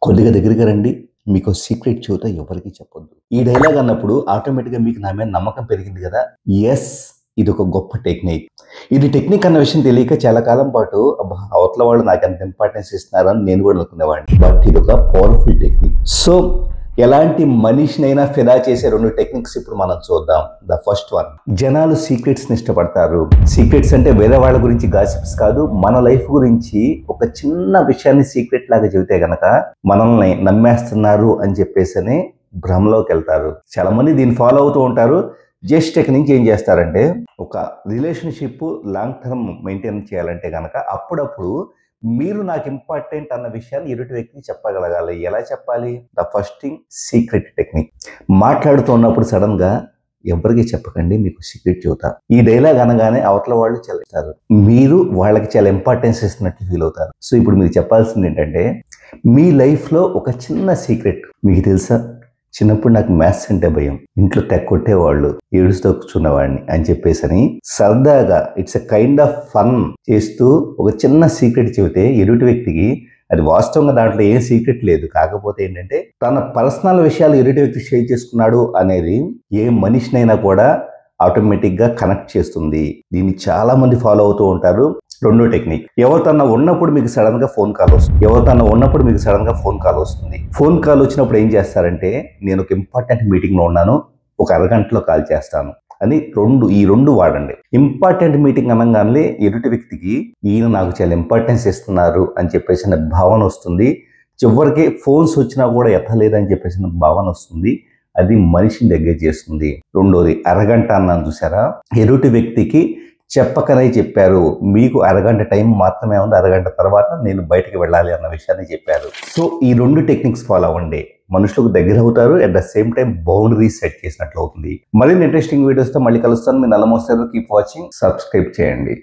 కొద్దిగా దగ్గరగా రండి. మీకో సీక్రెట్ చెబుతా ఎవరికీ చెప్పొద్దు. ఈ డైలాగ్ అన్నప్పుడు ఆటోమేటిక్‌గా మీకు నా మీద నమ్మకం పెరిగింది గదా! యెస్. ఇదొక గొప్ప టెక్నిక్. ఇది టెక్నిక్ అన్న విషయం తెలియక చాలా కాలం పాటు అబ్బా! అవతల వాళ్ళు నాకెంత ఇంపార్టెన్స్ ఇస్తున్నారని నేను గూడా అనుకునేవాడిని. బట్ ఇదొక పవర్‌ఫుల్ టెక్నిక్. సో, ఎలాంటి మనిషినైనా ఫిదా చేసే 2 టెక్నిక్స్ ఇప్పుడు మనం చూద్దాం. ద ఫస్ట్ వన్, జనాలు సీక్రెట్స్‌ని ఇష్టపడతారు. సీక్రెట్స్ అంటే వేరే వాళ్ళ గురించి గాసిప్స్ కాదు. మన లైఫ్ గురించి ఒక చిన్న విషయాన్ని సీక్రెట్ లాగా చెబితే గనక మనల్ని నమ్మేస్తున్నారు అని చెప్పేసని భ్రమలోకెళ్తారు. చాలా మంది దీన్ని ఫాలో అవుతూ ఉంటారు. జస్ట్ టెక్నిక్ ఏం చేస్తారంటే, ఒక రిలేషన్‌షిప్ లాంగ్ టర్మ్ మెయింటైన్ చేయాలంటే గనక అప్పుడప్పుడు మీరు నాకు ఇంపార్టెంట్ అన్న విషయాన్ని ఎదుటి వ్యక్తికి చెప్పగలగాలి. ఎలా చెప్పాలి? The first thing, secret technique. మాట్లాడుతున్నప్పుడు సడన్‌గా ఎవరికీ చెప్పకండి, మీకు సీక్రెట్ చెబుతా. ఈ డైలాగ్ అనగానే అవతల వాళ్ళు చలిస్తారు. మీరు వాళ్ళకి చాలా ఇంపార్టెన్స్ ఇస్తున్నట్లు ఫీల్ అవుతారు. సో ఇప్పుడు మీకు చెప్పాల్సింది ఏంటంటే, మీ లైఫ్‌లో ఒక చిన్న సీక్రెట్ మీకు తెలుసా? చిన్నప్పుడు నాకు మ్యాథ్స్ అంటే భయం. ఇంట్లో తెక్కొట్టేవాళ్ళు, ఏడుస్తూ కూర్చున్నవాడిని అని చెప్పేసని సరదాగా it's a kind of fun చేస్తూ ఒక చిన్న సీక్రెట్ చెబితే ఎదుటి వ్యక్తికి అది వాస్తవంగా దాంట్లో ఏం సీక్రెట్ లేదు. కాకపోతే ఏంటంటే తన పర్సనల్ విషయాలు ఎదుటి వ్యక్తి షేర్ చేసుకున్నాడు అనేది ఏ మనిషినైనా కూడా ఆటోమేటిక్గా కనెక్ట్ చేస్తుంది. దీన్ని చాలా మంది ఫాలో అవుతూ ఉంటారు. రెండో టెక్నిక్, ఎవరితోన్నా ఉన్నప్పుడు మీకు సడన్ గా ఫోన్ కాల్ వస్తుంది. ఫోన్ కాల్ వచ్చినప్పుడు ఏం చేస్తారంటే, నేను ఒక ఇంపార్టెంట్ మీటింగ్ లో ఉన్నాను, ఒక అరగంటలో కాల్ చేస్తాను అని ఈ రెండు వాడండి. ఇంపార్టెంట్ మీటింగ్ అనగానే ఎదుటి వ్యక్తికి ఈయన నాకు చాలా ఇంపార్టెన్స్ ఇస్తున్నారు అని చెప్పేసి భావన వస్తుంది. చివరికి ఫోన్స్ వచ్చినా కూడా ఎత్తలేదని చెప్పేసి భావన వస్తుంది. అది మనిషిని దగ్గర చేస్తుంది. రెండోది, అరగంట అన్నాను చూసారా, ఎదుటి వ్యక్తికి చెప్పకనే చెప్పారు. మీకు అరగంట టైం మాత్రమే ఉంది, అరగంట తర్వాత నేను బయటికి వెళ్ళాలి అన్న విషయాన్ని చెప్పారు. సో ఈ 2 టెక్నిక్స్ ఫాలో అవ్వండి. మనుషులకు దగ్గర అవుతారు, at the same time boundaries set చేసినట్లు అవుతుంది. మరిన్ని ఇంట్రెస్టింగ్ వీడియోస్తో మళ్ళీ కలుస్తాను. మీ నల్లమోస్తారు. కీప్ వాచింగ్, సబ్స్క్రైబ్ చేయండి.